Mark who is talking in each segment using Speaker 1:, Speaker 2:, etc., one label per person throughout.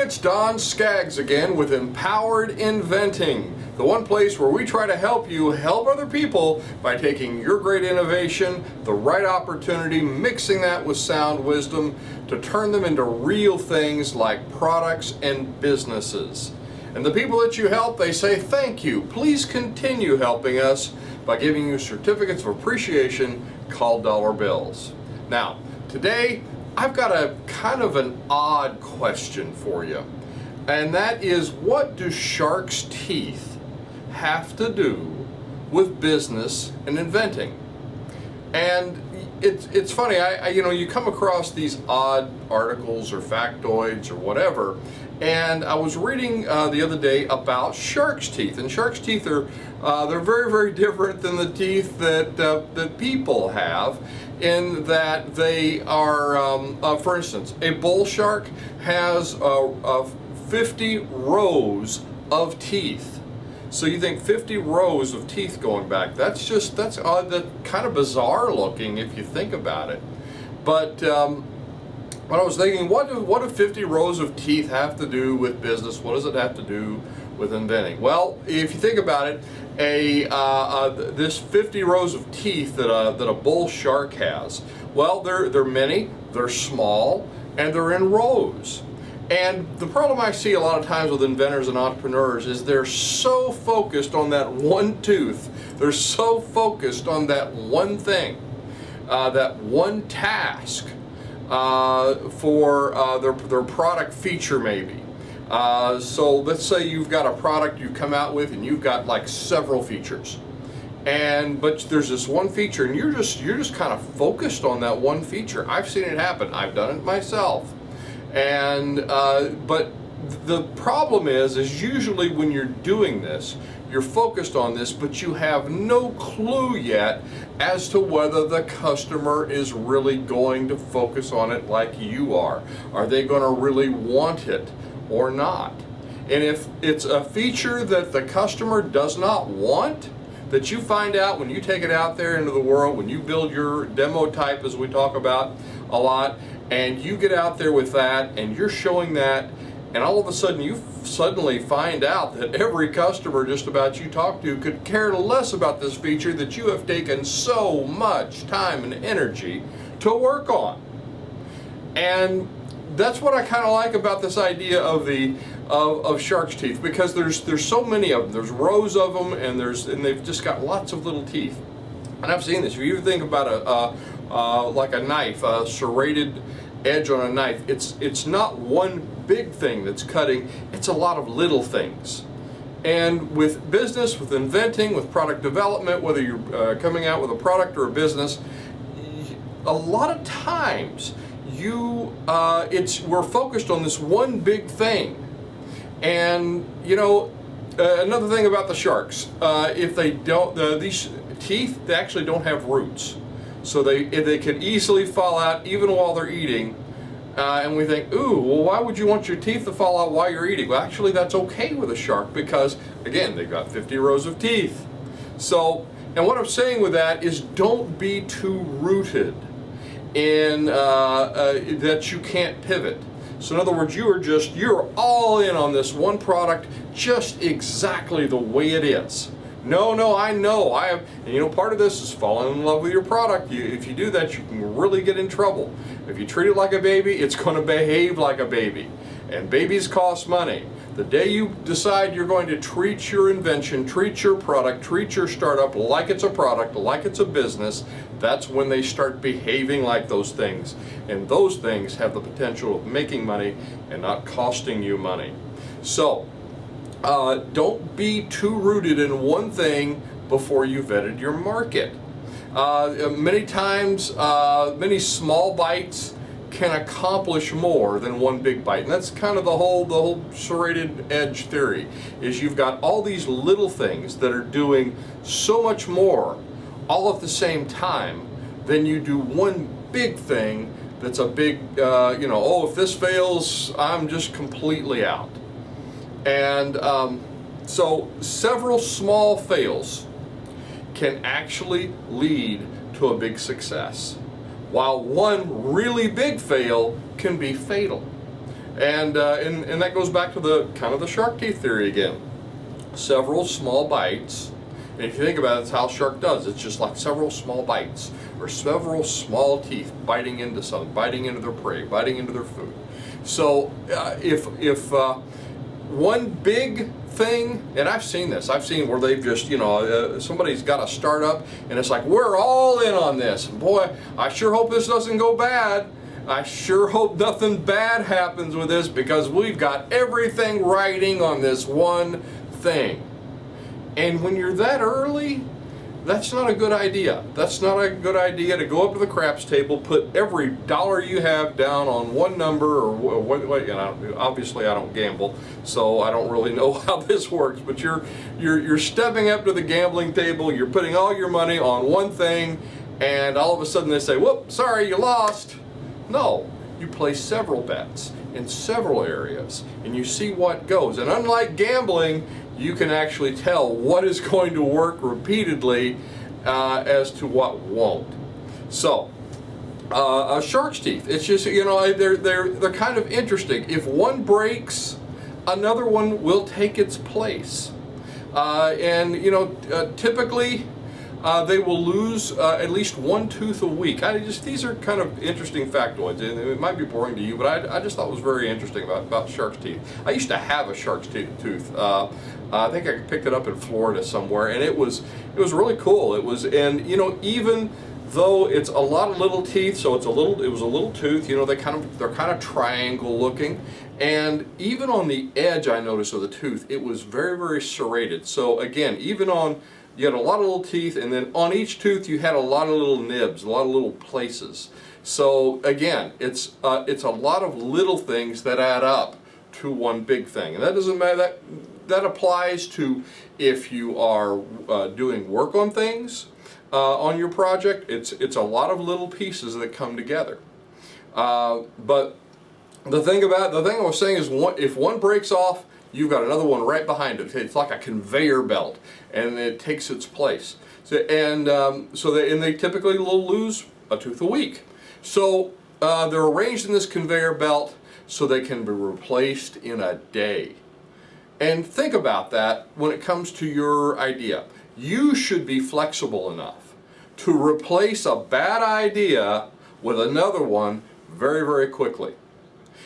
Speaker 1: it's Don Skaggs again with Empowered Inventing, the one place where we try to help you help other people by taking your great innovation, the right opportunity, mixing that with sound wisdom to turn them into real things like products and businesses. And the people that you help, they say thank you. Please continue helping us by giving you certificates of appreciation called dollar bills. Now, today I've got a kind of an odd question for you, and that is, what do shark's teeth have to do with business and inventing? And it's funny, you come across these odd articles or factoids or whatever, and I was reading the other day about shark's teeth, and shark's teeth are they're very, very different than the teeth that people have, in that they are, for instance, a bull shark has 50 rows of teeth. So you think 50 rows of teeth going back, that's odd, that's kind of bizarre looking if you think about it. But when I was thinking, what do 50 rows of teeth have to do with business? What does it have to do with inventing? Well, if you think about it, this 50 rows of teeth that a bull shark has, well, they're many, they're small, and they're in rows. And the problem I see a lot of times with inventors and entrepreneurs is they're so focused on that one tooth, they're so focused on that one thing, that one task for their product feature maybe. So let's say you've got a product you come out with and you've got like several features, but there's this one feature and you're just kind of focused on that one feature. I've seen it happen. I've done it myself. And but the problem is usually when you're doing this, you're focused on this, but you have no clue yet as to whether the customer is really going to focus on it like you are. Are they going to really want it or not? And if it's a feature that the customer does not want, that you find out when you take it out there into the world, when you build your demo type, as we talk about a lot, and you get out there with that and you're showing that, and all of a sudden you suddenly find out that every customer just about you talk to could care less about this feature that you have taken so much time and energy to work on. And that's what I kind of like about this idea of shark's teeth, because there's so many of them. There's rows of them, and they've just got lots of little teeth. And I've seen this. If you think about like a knife, a serrated edge on a knife, it's not one big thing that's cutting, it's a lot of little things. And with business, with inventing, with product development, whether you're coming out with a product or a business, a lot of times we're focused on this one big thing. And another thing about the sharks, if they don't, these teeth, they actually don't have roots, so they can easily fall out even while they're eating. And we think, ooh, well, why would you want your teeth to fall out while you're eating? Well, actually, that's okay with a shark because, again, they've got 50 rows of teeth. So, and what I'm saying with that is, don't be too rooted in that you can't pivot. So in other words, you're all in on this one product just exactly the way it is. No, I know. And part of this is falling in love with your product. If you do that, you can really get in trouble. If you treat it like a baby, it's going to behave like a baby. And babies cost money. The day you decide you're going to treat your invention, treat your product, treat your startup like it's a product, like it's a business, that's when they start behaving like those things. And those things have the potential of making money and not costing you money. So, don't be too rooted in one thing before you've vetted your market. Many times, many small bites can accomplish more than one big bite, and that's kind of the whole serrated edge theory. Is you've got all these little things that are doing so much more all at the same time than you do one big thing that's a big, if this fails, I'm just completely out. And so several small fails can actually lead to a big success, while one really big fail can be fatal. And that goes back to the kind of the shark teeth theory again. Several small bites. And if you think about it, that's how a shark does. It's just like several small bites or several small teeth biting into something, biting into their prey, biting into their food. So if one big thing, and I've seen this, I've seen where they've just, somebody's got a startup and it's like, we're all in on this. And boy, I sure hope this doesn't go bad. I sure hope nothing bad happens with this, because we've got everything riding on this one thing. And when you're that early, that's not a good idea. That's not a good idea to go up to the craps table, put every dollar you have down on one number, or what, obviously I don't gamble, so I don't really know how this works, but you're stepping up to the gambling table, you're putting all your money on one thing, and all of a sudden they say, whoop, sorry, you lost. No, you place several bets in several areas, and you see what goes. And unlike gambling, you can actually tell what is going to work repeatedly as to what won't. So, a shark's teeth, it's just, they're kind of interesting. If one breaks, another one will take its place. Typically, they will lose at least one tooth a week. These are kind of interesting factoids, and it might be boring to you, but I just thought it was very interesting about shark's teeth. I used to have a shark's tooth. I think I picked it up in Florida somewhere, and it was really cool. Even though it's a lot of little teeth, so it was a little tooth. They're kind of triangle looking, and even on the edge, I noticed of the tooth, it was very, very serrated. So again, you had a lot of little teeth, and then on each tooth you had a lot of little nibs, a lot of little places. So again, it's a lot of little things that add up to one big thing, and that doesn't matter. That applies to if you are doing work on things on your project. It's a lot of little pieces that come together. But the thing I was saying is, if one breaks off, you've got another one right behind it. It's like a conveyor belt, and it takes its place. So they typically will lose a tooth a week. So they're arranged in this conveyor belt so they can be replaced in a day. And think about that when it comes to your idea. You should be flexible enough to replace a bad idea with another one very, very quickly.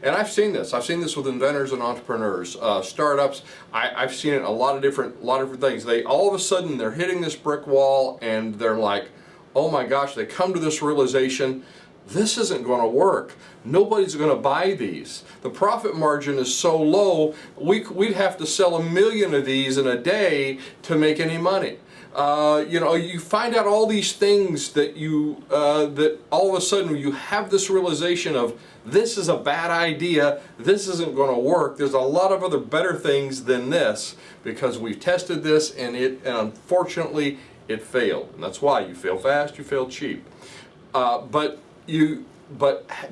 Speaker 1: And I've seen this. I've seen this with inventors and entrepreneurs, startups. I've seen it in a lot of different things. All of a sudden they're hitting this brick wall, and they're like, oh my gosh, they come to this realization, this isn't going to work. Nobody's going to buy these. The profit margin is so low, we'd have to sell 1 million of these in a day to make any money. You find out all these things that that all of a sudden you have this realization of, this is a bad idea, this isn't going to work, there's a lot of other better things than this, because we've tested this and unfortunately it failed. And that's why you fail fast, you fail cheap. But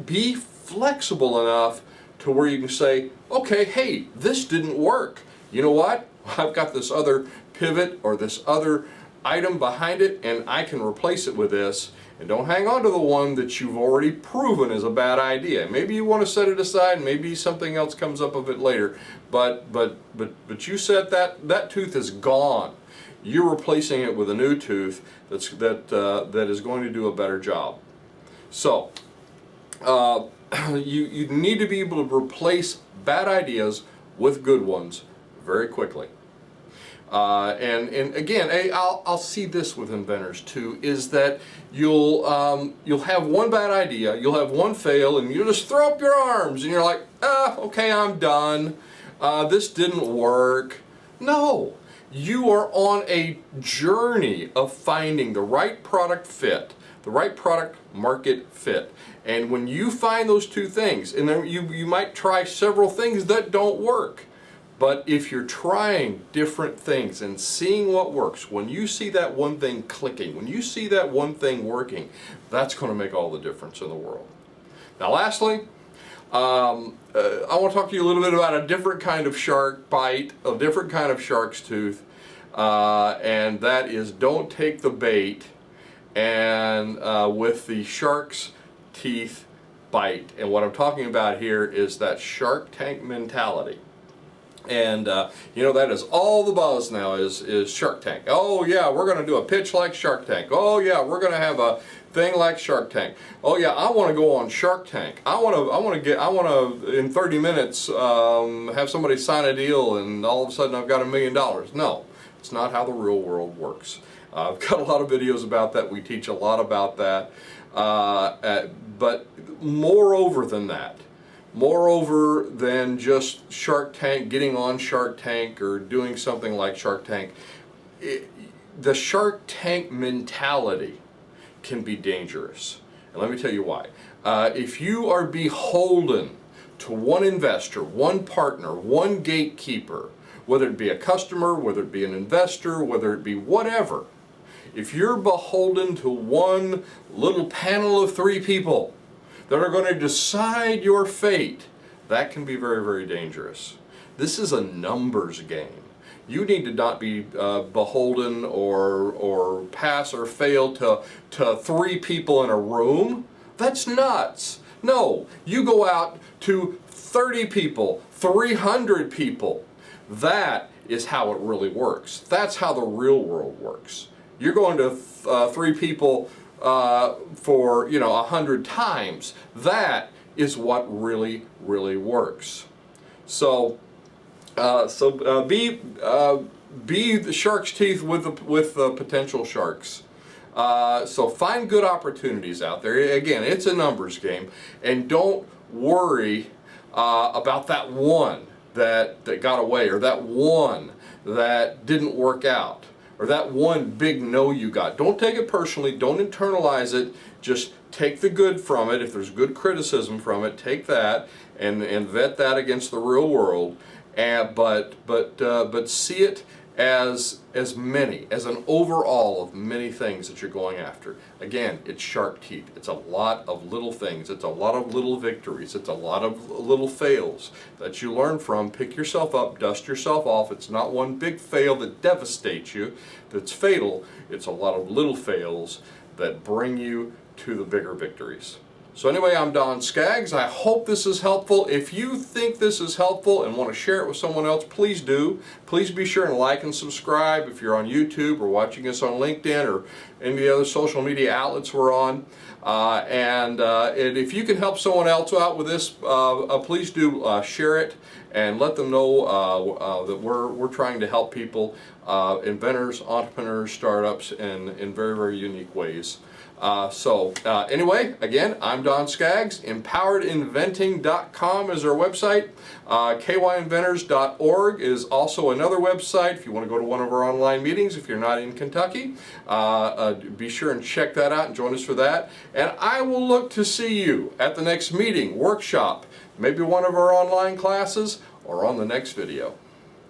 Speaker 1: be flexible enough to where you can say, okay, hey, this didn't work. You know what? I've got this other pivot or this other item behind it, and I can replace it with this. And don't hang on to the one that you've already proven is a bad idea. Maybe you want to set it aside, maybe something else comes up of it later, but you said that tooth is gone. You're replacing it with a new tooth that is going to do a better job. So you need to be able to replace bad ideas with good ones very quickly. And again, I'll see this with inventors too, is that you'll have one bad idea, you'll have one fail, and you'll just throw up your arms, and you're like, okay, I'm done. This didn't work. No, you are on a journey of finding the right product fit, the right product market fit. And when you find those two things, and then you might try several things that don't work, but if you're trying different things and seeing what works, when you see that one thing clicking, when you see that one thing working, that's going to make all the difference in the world. Now lastly, I want to talk to you a little bit about a different kind of shark bite, a different kind of shark's tooth, and that is, don't take the bait and with the shark's teeth bite. And what I'm talking about here is that Shark Tank mentality. And you know, that is all the buzz now is Shark Tank. Oh yeah, we're going to do a pitch like Shark Tank. Oh yeah, we're going to have a thing like Shark Tank. Oh yeah, I want to go on Shark Tank. I want to in 30 minutes have somebody sign a deal, and all of a sudden I've got $1 million. No, it's not how the real world works. I've got a lot of videos about that. We teach a lot about that. But moreover than just Shark Tank, getting on Shark Tank or doing something like Shark Tank, the Shark Tank mentality can be dangerous. And let me tell you why. If you are beholden to one investor, one partner, one gatekeeper, whether it be a customer, whether it be an investor, whether it be whatever, if you're beholden to one little panel of 3 people that are going to decide your fate, that can be very, very dangerous. This is a numbers game. You need to not be beholden or pass or fail to 3 people in a room. That's nuts. No, you go out to 30 people, 300 people. That is how it really works. That's how the real world works. You're going to 3 people for 100 times. That is what really works. So be the shark's teeth with potential sharks. So find good opportunities out there. Again, it's a numbers game, and don't worry about that one that got away, or that one that didn't work out, or that one big no you got. Don't take it personally. Don't internalize it. Just take the good from it. If there's good criticism from it, take that and vet that against the real world. But see it as an overall of many things that you're going after. Again, it's shark teeth. It's a lot of little things. It's a lot of little victories. It's a lot of little fails that you learn from. Pick yourself up, dust yourself off. It's not one big fail that devastates you, that's fatal. It's a lot of little fails that bring you to the bigger victories. So anyway, I'm Don Skaggs. I hope this is helpful. If you think this is helpful and want to share it with someone else, please do. Please be sure and like and subscribe if you're on YouTube or watching us on LinkedIn or any of the other social media outlets we're on. And if you can help someone else out with this, please do share it and let them know that we're trying to help people, inventors, entrepreneurs, startups in very, very unique ways. Anyway, again, I'm Don Skaggs. EmpoweredInventing.com is our website. kyinventors.org is also another website if you want to go to one of our online meetings if you're not in Kentucky. Be sure and check that out and join us for that. And I will look to see you at the next meeting, workshop, maybe one of our online classes, or on the next video.